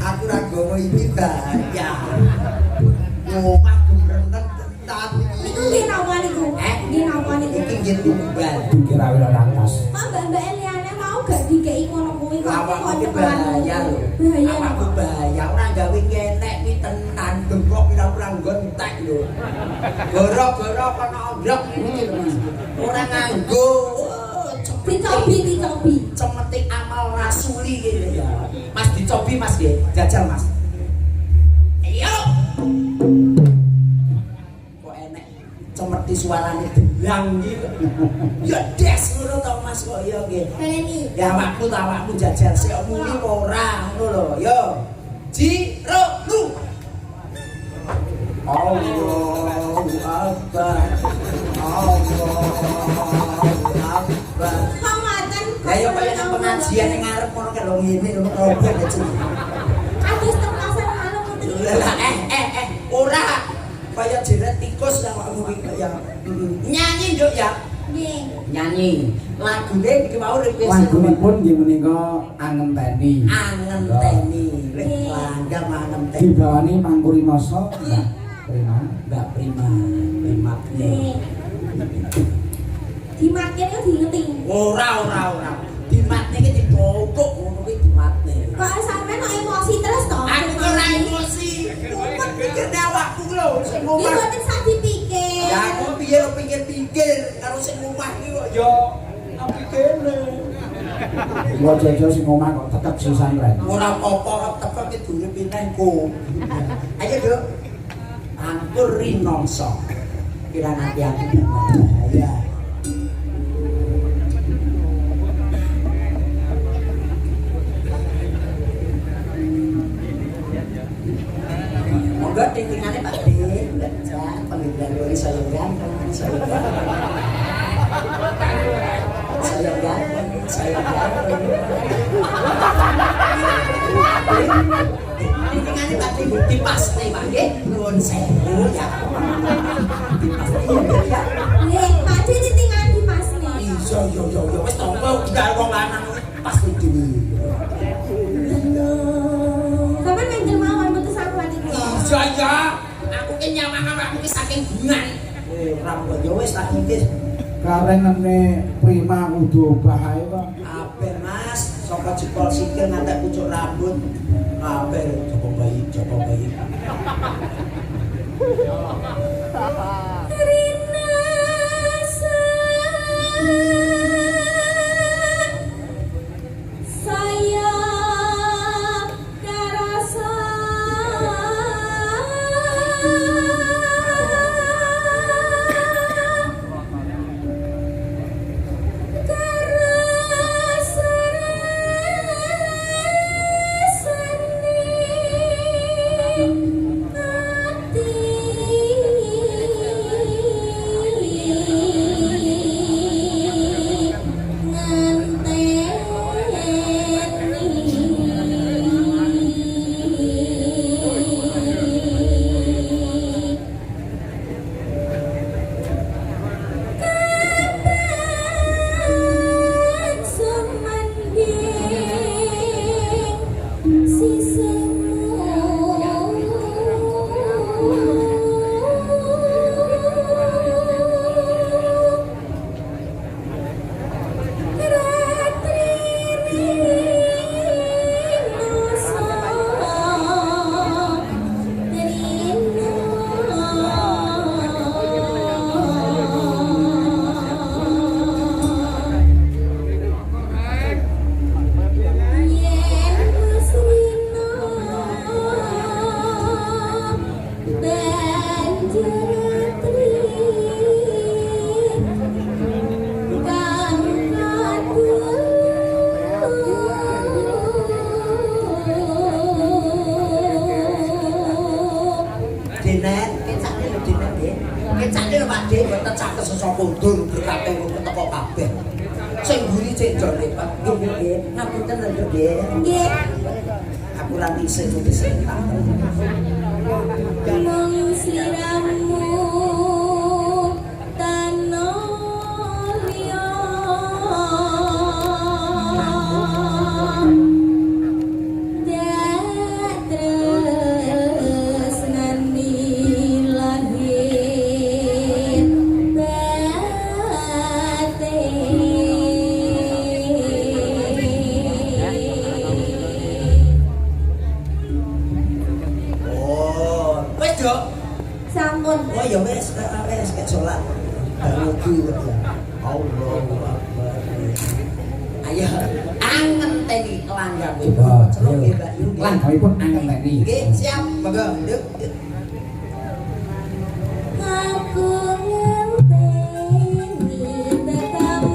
Aku ra gowo iki bayar. Omah gumrenet tapi Niku nggih napa niku? Nggih napa niku? iki nggih tunggal. Kira wira lantas. Kok mbak-mbak liyane mau gak dikeki ngono kuwi kok Awakku kok ki bahaya lho. Bahaya Awakku apa? bahaya ora gawe kenek ki tenan gembok pira-pira gontek lho. Goro-goro kono ondrok iki lho Mas. Ora nganggo Dicobi. cemetik amal rasuli gitu ya. Mas dicobi Mas nggih, jajal Mas. Ayo. Kok enek cemeti suarane belang gitu. Ya des ngono to Mas kok ya nggih. Baleni. Ya awakmu jajal sik muni ora ngono lho. Yo. Jiro lu. Allahu Akbar. Kok ngoten? Ayo kaya nang pengajian ning ngarep ngono karo ngene lho robot ya cuma. Kados terpasan malu ngoten. Lah ora kaya jeret tikus lah awakmu iki kaya nyanyi nduk ya. Nggih. Nyanyi. Lagune iki mau request. Lagunipun nggih menika angenteni. Angenteni. Wis langgam angenteni. Dibawani Pangkurinasa. Mbak Prima. Nggih. Dimatke niku diingeting. Ora. Dimatne iki dipokok ngono kuwi dimatne. Kok sampean kok emosi terus to? Aku ora emosi. Kuwi pikirne awakku lho sing Iki ngomong. mboten sak dipikir. Ya aku piye lo pikir-pikir karo sing omah iki kok ya aku kene. Gua jajo sing omah kok tetep sisan ren. Ora apa-apa tetep iki durung pinengku. Ayo, Duk. Angkur rinongso. Kira nanti aku bahaya. Monggo tingtingane Pak D. Jan penggilan lori saya ganteng. Saya ganteng. Tingtingane Pak D dipasne Pak nggih. Nuwun sewu ya. Dipasne ya. Nggih, Pak D titingan dipasne. Iya wis to udah wong lanang pasti dhewe. Sampeyan mendel mawon putus aku niku. Iya. Aku ki nyawang awakmu ki saking bungan. Ora kok ya wis tak ngikis. Karenane Prima kudu bahae kok. Ape Mas, saka jempol sikil ngantek pucuk rambut. Ape Joko bayi. Saya karasa mundur berkabeh teko kabeh. Sing mburi cek jone Pak. Nggih, ngapunten lho nggih. Nggih. Aku ra isih disentak. Mung siramu tanah liya ya wes kayak sholat berwudu ya Allahu Akbar ayo angen tadi langgar Coba, celok ayo. ya Mbak Yu Lan kami pun angen tadi. oke siap monggo yuk Aku ngenteni tekamu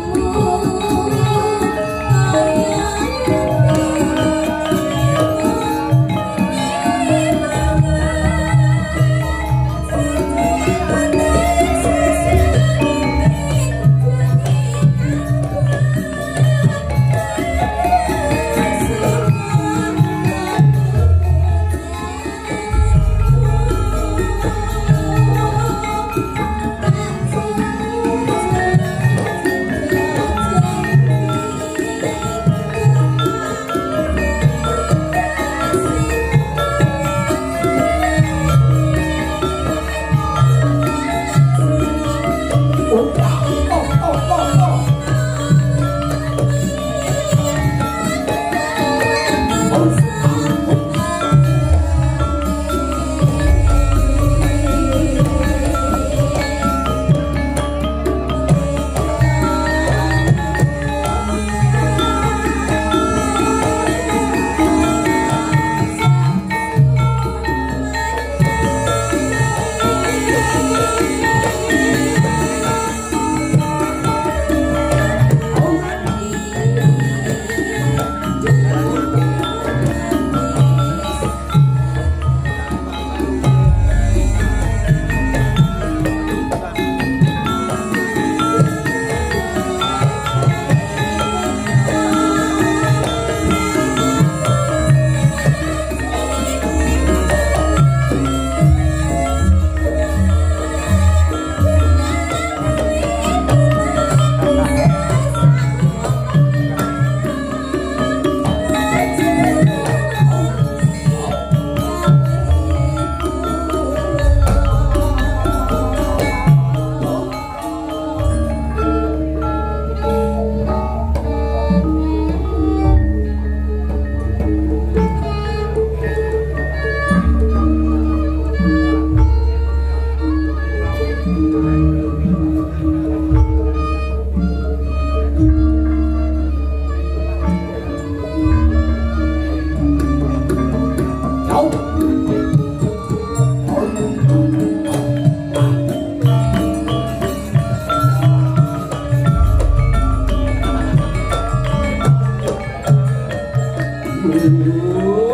Ooh.